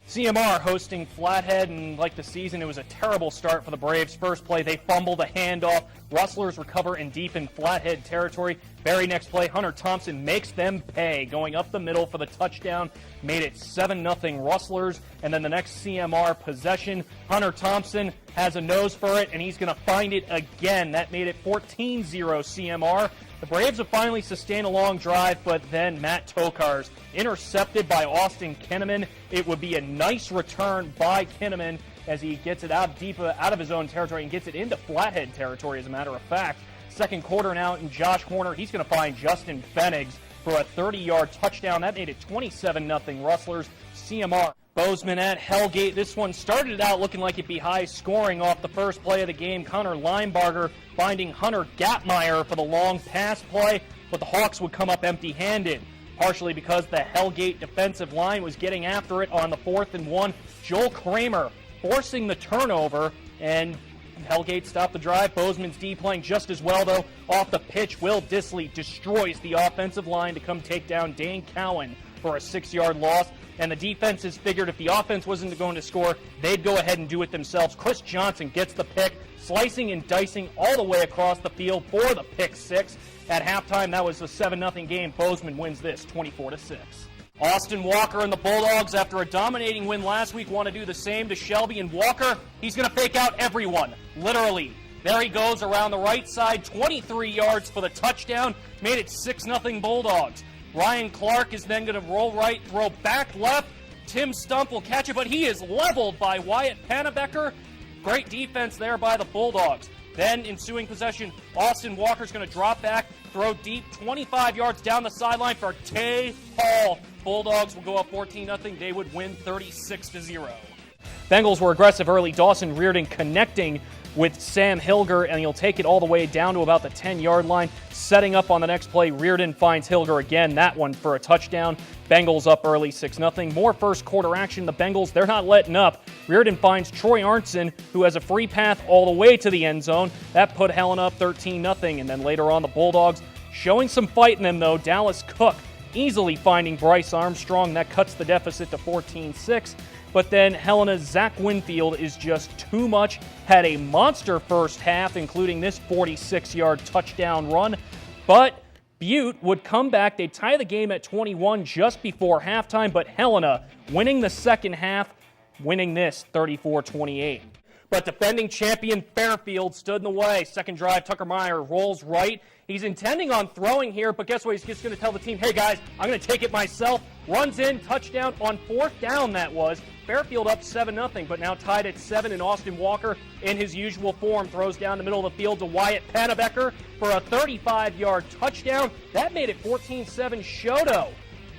CMR hosting Flathead, and like the season, it was a terrible start for the Braves. First play, they fumbled a handoff. Rustlers recover in deep in Flathead territory. Very next play, Hunter Thompson makes them pay, going up the middle for the touchdown. Made it 7-0 Rustlers. And then the next CMR possession, Hunter Thompson has a nose for it, and he's going to find it again. That made it 14-0 CMR. The Braves have finally sustained a long drive, but then Matt Tokarz intercepted by Austin Kinnaman. It would be a nice return by Kinnaman as he gets it out deep out of his own territory and gets it into Flathead territory, as a matter of fact. Second quarter now, and Josh Horner, he's going to find Justin Fennigs for a 30-yard touchdown. That made it 27-0 Rustlers. CMR. Bozeman at Hellgate. This one started out looking like it'd be high scoring off the first play of the game. Connor Linebarger finding Hunter Gatmeyer for the long pass play, but the Hawks would come up empty-handed, partially because the Hellgate defensive line was getting after it on the 4th and 1. Joel Kramer forcing the turnover, and Hellgate stopped the drive. Bozeman's D playing just as well, though. Off the pitch, Will Disley destroys the offensive line to come take down Dane Cowan for a 6-yard loss. And the defenses figured if the offense wasn't going to score, they'd go ahead and do it themselves. Chris Johnson gets the pick, slicing and dicing all the way across the field for the pick six. At halftime, that was a 7-0 game. Bozeman wins this 24-6. Austin Walker and the Bulldogs, after a dominating win last week, want to do the same to Shelby. And Walker, he's going to fake out everyone, literally. There he goes around the right side, 23 yards for the touchdown, made it 6-0 Bulldogs. Ryan Clark is then going to roll right, throw back left. Tim Stump will catch it, but he is leveled by Wyatt Panabecker. Great defense there by the Bulldogs. Then, ensuing possession, Austin Walker's going to drop back, throw deep, 25 yards down the sideline for Tay Hall. Bulldogs will go up 14-0. They would win 36-0. Bengals were aggressive early. Dawson Reardon connecting with Sam Hilger, and he'll take it all the way down to about the 10-yard line. Setting up on the next play, Reardon finds Hilger again, that one for a touchdown. Bengals up early 6-0. More first quarter action. The Bengals, they're not letting up. Reardon finds Troy Arnson, who has a free path all the way to the end zone. That put Helena up 13-0. And then later on, the Bulldogs showing some fight in them, though. Dallas Cook easily finding Bryce Armstrong. That cuts the deficit to 14-6. But then Helena's Zach Winfield is just too much. Had a monster first half, including this 46-yard touchdown run. But Butte would come back. They'd tie the game at 21 just before halftime, but Helena winning the second half, winning this 34-28. But defending champion Fairfield stood in the way. Second drive, Tucker Meyer rolls right. He's intending on throwing here, but guess what? He's just going to tell the team, hey guys, I'm going to take it myself. Runs in, touchdown on 4th down that was. Fairfield up 7-0, but now tied at 7, and Austin Walker, in his usual form, throws down the middle of the field to Wyatt Panabecker for a 35-yard touchdown. That made it 14-7 Shoto.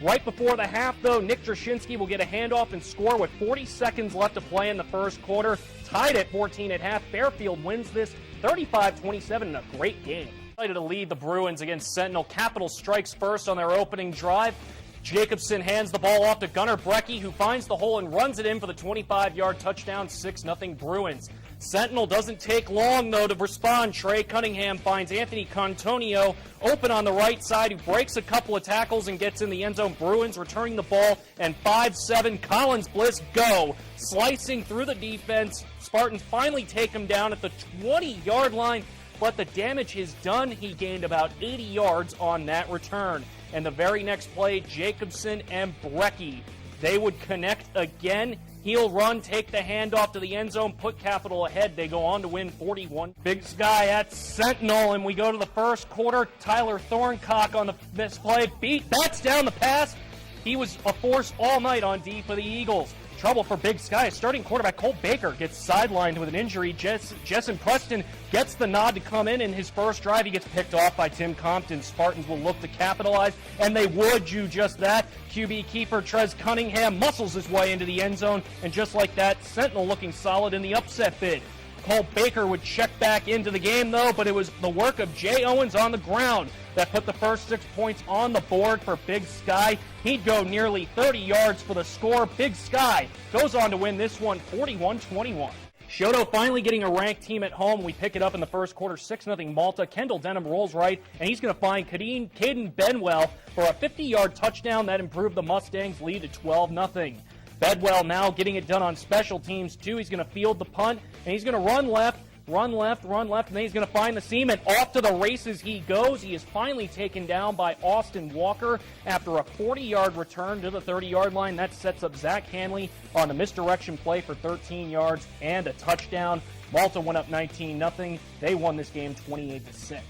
Right before the half, though, Nick Drashinsky will get a handoff and score with 40 seconds left to play in the first quarter. Tied at 14 at half. Fairfield wins this 35-27 in a great game. Excited to lead the Bruins against Sentinel. Capital strikes first on their opening drive. Jacobson hands the ball off to Gunnar Brecky, who finds the hole and runs it in for the 25-yard touchdown, 6-0 Bruins. Sentinel doesn't take long, though, to respond. Trey Cunningham finds Anthony Contonio open on the right side, who breaks a couple of tackles and gets in the end zone. Bruins returning the ball, and 5-7 Collins Bliss go. Slicing through the defense. Spartans finally take him down at the 20-yard line, but the damage is done. He gained about 80 yards on that return. And the very next play, Jacobson and Brecky, they would connect again. He'll run, take the handoff to the end zone, put Capital ahead. They go on to win 41. Big Sky at Sentinel, and we go to the first quarter. Tyler Thorncock on this play. Bats down the pass. He was a force all night on D for the Eagles. Trouble for Big Sky. Starting quarterback Colt Baker gets sidelined with an injury. Jessen Preston gets the nod to come in his first drive. He gets picked off by Tim Compton. Spartans will look to capitalize, and they would do just that. QB keeper Trez Cunningham muscles his way into the end zone, and just like that, Sentinel looking solid in the upset bid. Colt Baker would check back into the game, though, but it was the work of Jay Owens on the ground that put the first 6 points on the board for Big Sky. He'd go nearly 30 yards for the score. Big Sky goes on to win this one 41-21. Shoto finally getting a ranked team at home. We pick it up in the first quarter, 6-0 Malta. Kendall Denham rolls right, and he's going to find Caden Benwell for a 50-yard touchdown that improved the Mustangs' lead to 12-0. Bedwell now getting it done on special teams, too. He's going to field the punt, and he's going to run left, and then he's going to find the seam, and off to the races he goes. He is finally taken down by Austin Walker after a 40-yard return to the 30-yard line. That sets up Zach Hanley on the misdirection play for 13 yards and a touchdown. Malta went up 19-0. They won this game 28-6.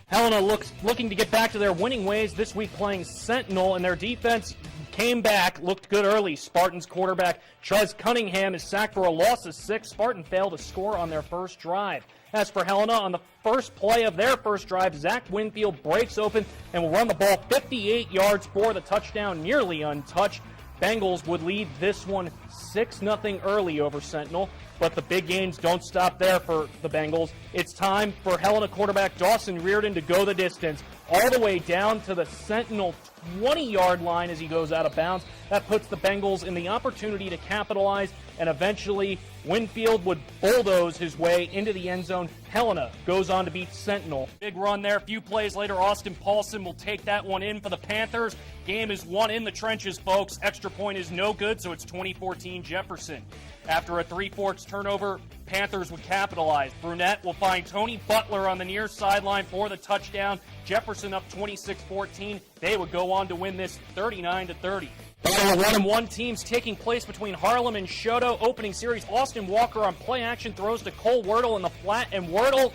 Helena looking to get back to their winning ways this week, playing Sentinel, and their defense came back, looked good early. Spartans quarterback Trez Cunningham is sacked for a loss of 6. Spartan failed to score on their first drive. As for Helena, on the first play of their first drive, Zach Winfield breaks open and will run the ball 58 yards for the touchdown, nearly untouched. Bengals would lead this one 6-0 early over Sentinel, but the big games don't stop there for the Bengals. It's time for Helena quarterback Dawson Reardon to go the distance, all the way down to the Sentinel 20-yard line as he goes out of bounds. That puts the Bengals in the opportunity to capitalize, and eventually Winfield would bulldoze his way into the end zone. Helena goes on to beat Sentinel. Big run there. A few plays later, Austin Paulson will take that one in for the Panthers. Game is won in the trenches, folks. Extra point is no good, so it's 2014 Jefferson. After a Three Forks turnover, Panthers would capitalize. Brunette will find Tony Butler on the near sideline for the touchdown. Jefferson up 26-14. They would go on to win this 39-30. 1-1 teams taking place between Harlem and Shoto. Opening series, Austin Walker on play action throws to Cole Wordle in the flat, and Wordle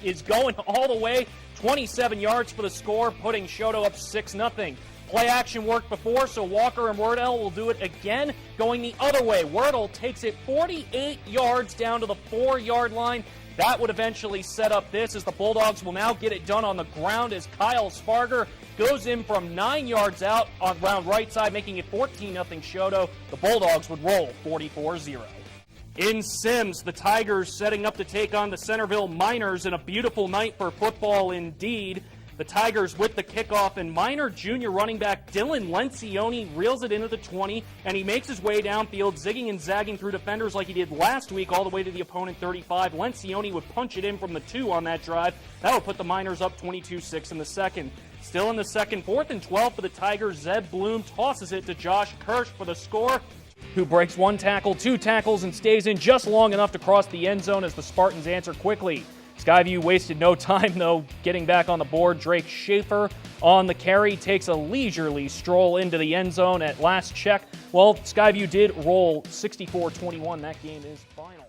is going all the way, 27 yards for the score, putting Shoto up 6-0. Play action worked before, so Walker and Wordle will do it again, going the other way. Wordle takes it 48 yards down to the 4-yard line. That would eventually set up this, as the Bulldogs will now get it done on the ground as Kyle Sparger goes in from 9 yards out on round right side, making it 14-0 Shoto. The Bulldogs would roll 44-0. In Sims, the Tigers setting up to take on the Centerville Miners in a beautiful night for football indeed. The Tigers with the kickoff, and Minor junior running back Dylan Lencioni reels it into the 20, and he makes his way downfield, zigging and zagging through defenders like he did last week all the way to the opponent 35. Lencioni would punch it in from the 2 on that drive. That would put the Miners up 22-6 in the second. Still in the second, 4th and 12 for the Tigers. Zeb Bloom tosses it to Josh Kirsch for the score, who breaks 1 tackle, 2 tackles, and stays in just long enough to cross the end zone as the Spartans answer quickly. Skyview wasted no time, though, getting back on the board. Drake Schaefer on the carry takes a leisurely stroll into the end zone at last check. Well, Skyview did roll 64-21. That game is final.